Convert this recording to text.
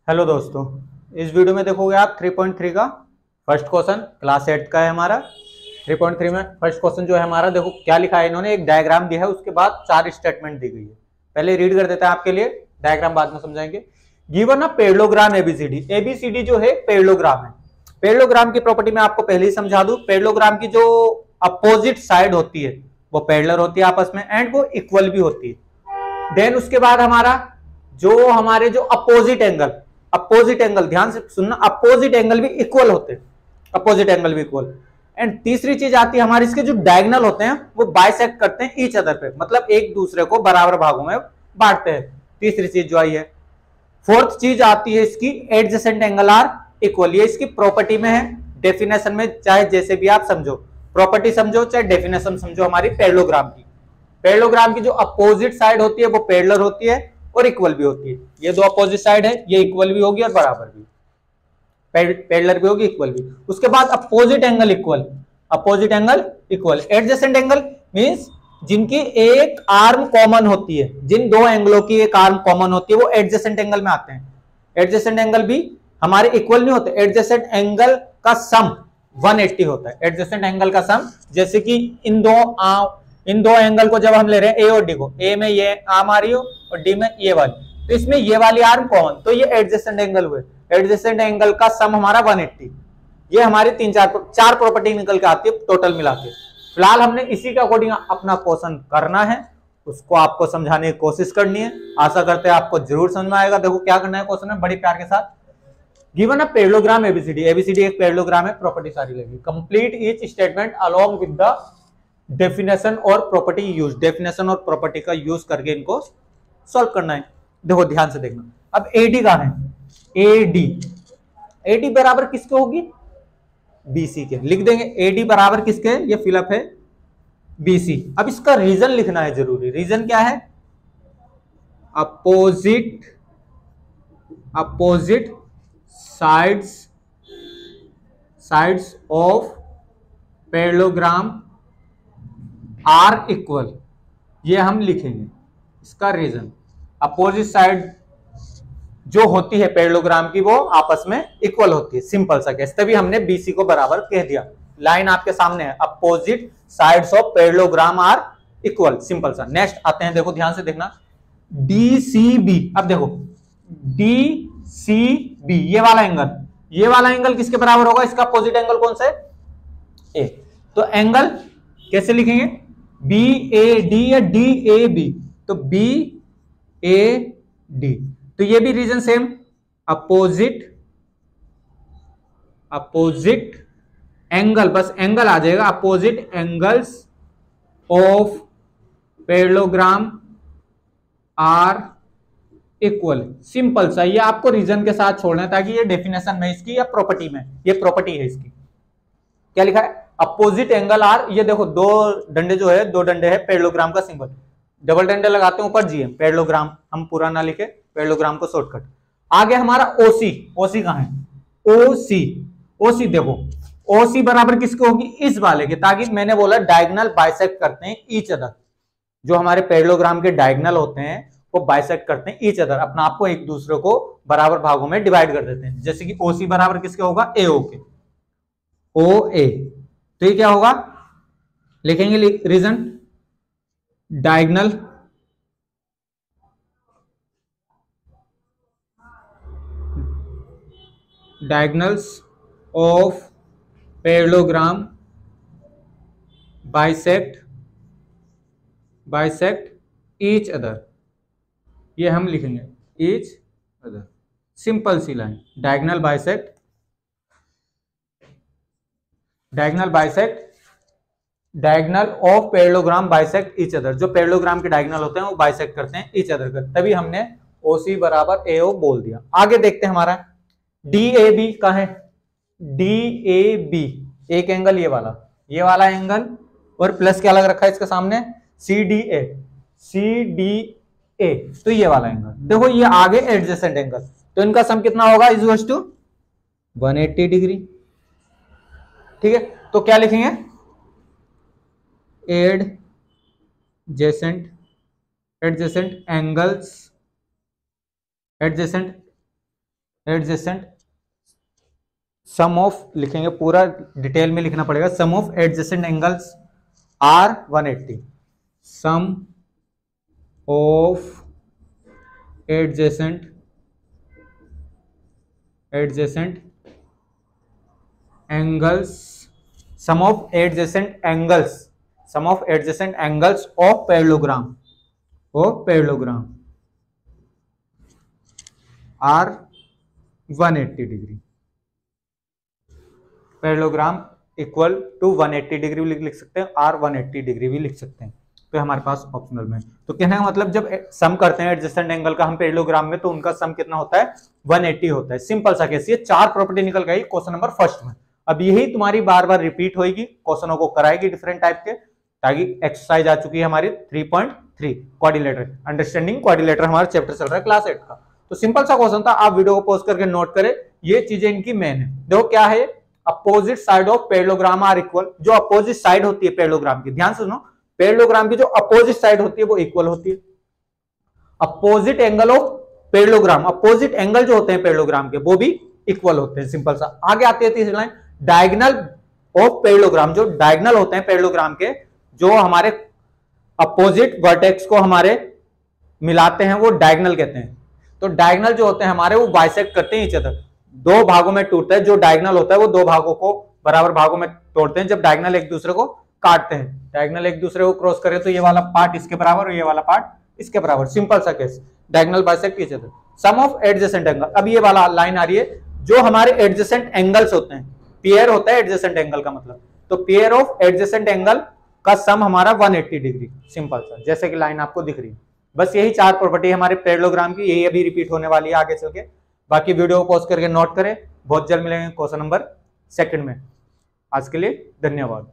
Hello दोस्तों, इस video में देखोगे आप 3.3 का फर्स्ट क्वेश्चन क्लास 8 का है हमारा। 3.3 में फर्स्ट क्वेश्चन जो है हमारा, देखो क्या लिखा है इन्होंने, एक डायग्राम दिया है, उसके बाद 4 स्टेटमेंट दी गई है। पहले रीड कर देते हैं आपके लिए, डायग्राम बाद में समझाएंगे। Given a parallelogram ABCD. ABCD जो है पैरेललोग्राम है। पैरेललोग्राम की प्रॉपर्टी मैं आपको पहले ही समझा दूं। पैरेललोग्राम की जो अपोजिट साइड होती है वो पैरेलल होती है आपस में, एंड वो इक्वल भी होती है। देन उसके बाद हमारा जो अपोजिट एंगल ध्यान से सुनना, अपोजिट एंगल भी इक्वल होते हैं, अपोजिट एंगल भी इक्वल। एंड तीसरी चीज आती है हमारी, इसके जो डायगोनल होते हैं वो बाइसेक्ट करते हैं ईच अदर पे, मतलब एक दूसरे को बराबर भागों में बांटते हैं। तीसरी चीज जो आई है। फोर्थ चीज आती है इसकी, एडजेसेंट एंगल आर इक्वल। ये इसकी प्रॉपर्टी में है, डेफिनेशन में चाहे जैसे भी आप समझो, प्रॉपर्टी समझो चाहे डेफिनेशन समझो हमारी पैरेललोग्राम की। पैरेललोग्राम की जो अपोजिट साइड होती है वो पैरेलल होती है और इक्वल भी होती है। ये दो अपोजिट साइड है, ये इक्वल भी होगी और बराबर भी, पैरेलल भी होगी, इक्वल भी। उसके बाद opposite angle equal, opposite angle equal. Adjacent angle means जिनकी एक आर्म कॉमन होती है, जिन दो एंगलों की एक आर्म कॉमन होती है वो एडजेसेंट एंगल में आते हैं। एडजेसेंट एंगल भी हमारे इक्वल नहीं होते, एडजेसेंट एंगल का सम 180 होता है। एडजेसेंट एंगल का सम, जैसे कि इन दो एंगल को जब हम ले रहे हैं ए और डी को, ए में ये आर्म आ रही हो और डी में ये वाली, तो इसमें ये वाली आर्म कॉमन, तो ये एडजेसेंट एंगल हुए। एडजेसेंट एंगल का सम हमारा 180। ये हमारी चार प्रॉपर्टी निकल के आती है टोटल मिला के। फिलहाल हमने इसी के अकॉर्डिंग अपना क्वेश्चन करना है, उसको आपको समझाने की कोशिश करनी है। आशा करते हैं आपको जरूर समझ में आएगा। देखो क्या करना है क्वेश्चन में बड़ी प्यार के साथ। Given a parallelogram ABCD, ABCD एक पैरेललोग्राम है, प्रॉपर्टी सारी लगी। Complete each statement along with the definition और प्रॉपर्टी यूज। डेफिनेशन और प्रॉपर्टी का यूज करके इनको सॉल्व करना है। देखो ध्यान से देखना। अब एडी का है, एडी, एडी बराबर किसके होगी, बीसी के। लिख देंगे एडी बराबर किसके, ये फिलअप है बीसी। अब इसका रीजन लिखना है जरूरी। रीजन क्या है, opposite sides of parallelogram are equal, ये हम लिखेंगे इसका रीजन। अपोजिट साइड जो होती है पैरेललोग्राम की वो आपस में इक्वल होती है, सिंपल सा केस, तभी हमने बीसी को बराबर कह दिया। लाइन आपके सामने है, opposite sides of parallelogram are equal, simple सा। नेक्स्ट आते हैं, देखो ध्यान से देखना, डीसीबी। अब देखो डीसीबी, ये वाला एंगल किसके बराबर होगा, इसका अपोजिट एंगल कौन सा है, ए। तो एंगल कैसे लिखेंगे, बी ए डी या डी ए बी, तो बी ए डी। तो ये भी रीजन सेम, अपोजिट एंगल, बस एंगल आ जाएगा, opposite angles of parallelogram are equal. Simple सा, ये आपको रीजन के साथ छोड़ना है ताकि ये डेफिनेशन में इसकी या प्रॉपर्टी में, ये प्रॉपर्टी है इसकी। क्या लिखा है, अपोजिट एंगल आर। ये देखो दो डंडे जो है, दो डंडे है पैरेललोग्राम का सिंबल, डबल डंडे लगाते हैं ऊपर जीएम, पैरेललोग्राम हम पूरा ना लिखे, पैरेललोग्राम को शॉर्टकट। आगे हमारा ओसी, ओसी कहां है, ओसी, ओसी देखो, ओसी बराबर किसको होगी, इस वाले के, ताकि मैंने बोला डायगोनल बाइसेक्ट करते हैं ईच अदर। जो हमारे पैरेललोग्राम के डायगोनल होते हैं वो बाइसेक्ट करते हैं ईच अदर, अपना आपको एक दूसरे को बराबर भागों में डिवाइड कर देते हैं। जैसे कि ओसी बराबर किसके होगा, एओ के, ओ ए। तो ये क्या होगा, लिखेंगे reason, diagonals of parallelogram bisect each other, ये हम लिखेंगे ईच अदर, सिंपल सी line. Diagonal of parallelogram bisect each other, जो पैरेललोग्राम के डायगोनल होते हैं वो बाइसेक्ट करते हैं ईच अदर कर, तभी हमने ओसी बराबर एओ बोल दिया। आगे देखते हैं हमारा डीएबी का है, डीएबी एक एंगल ये वाला एंगल, और प्लस क्या लग रखा है इसके सामने, सीडीए, तो ये वाला एंगल देखो, ये आगे एडजेसेंट एंगल, तो इनका सम कितना होगा, इज इक्वल टू 180 डिग्री। ठीक है, तो क्या लिखेंगे, एडजेसेंट एडजेसेंट सम ऑफ लिखेंगे, पूरा डिटेल में लिखना पड़ेगा। Sum of adjacent angles are 180, sum of adjacent angles, sum of adjacent angles of parallelogram are 180 degree, parallelogram equal to 180 degree भी लिख सकते हैं, आर 180 डिग्री भी लिख सकते हैं। तो हमारे पास ऑप्शनल में, तो कहने का मतलब जब सम करते हैं एडजेसेंट एंगल का हम पैरेललोग्राम में, तो उनका सम कितना होता है, 180 होता है। सिंपल सा केस, ये 4 प्रॉपर्टी निकल गई क्वेश्चन नंबर फर्स्ट में। अब यही तुम्हारी बार बार रिपीट होगी, क्वेश्चनों को कराएगी डिफरेंट टाइप के, ताकि एक्सरसाइज आ चुकी है हमारी 3.3 क्वाड्रिलेटरल, अंडरस्टैंडिंग क्वाड्रिलेटरल हमारा चैप्टर चल रहा है क्लास 8 का। तो सिंपल सा क्वेश्चन था, आप वीडियो को पॉज करके नोट करें, ये चीजें इनकी मेन है। देखो क्या है, opposite side of parallelogram are equal, जो अपोजिट साइड होती है पैरेललोग्राम की, ध्यान सुनो, पैरेललोग्राम की जो अपोजिट साइड होती है वो इक्वल होती है। Opposite angle of parallelogram, opposite angle जो होते हैं पैरेललोग्राम के वो भी इक्वल होते हैं। सिंपल सा। आगे आती है तीसरी लाइन, डायगोनल ऑफ पैरेललोग्राम, जो डायगोनल होते हैं पैरेललोग्राम के, जो हमारे अपोजिट वर्टेक्स को हमारे मिलाते हैं, वो डायगोनल कहते हैं। तो डायगोनल जो होते हैं हमारे, वो बाइसेक्ट करते हैं ईच अदर, 2 भागों में टूटता है। जो डायगोनल होता है वो 2 भागों को बराबर भागों में तोड़ते हैं, जब डायगोनल एक दूसरे को काटते हैं। डायगोनल एक दूसरे को क्रॉस करे तो ये वाला पार्ट इसके बराबर और ये वाला पार्ट इसके बराबर, सिंपल सा case, diagonal bisect each other. Sum of adjacent angle, अब ये वाला लाइन आ रही है, जो हमारे एडजेसेंट एंगल्स होते हैं, पेयर होता है एडजेसेंट एंगल का मतलब, तो पेयर ऑफ एडजेसेंट एंगल का सम हमारा 180 डिग्री, सिंपल सा, जैसे कि लाइन आपको दिख रही है। बस यही 4 प्रॉपर्टी हमारे पैरेललोग्राम की, यही अभी रिपीट होने वाली है आगे चल के। बाकी वीडियो को पॉज करके नोट करें, बहुत जल्द मिलेंगे क्वेश्चन नंबर 2 में। आज के लिए धन्यवाद।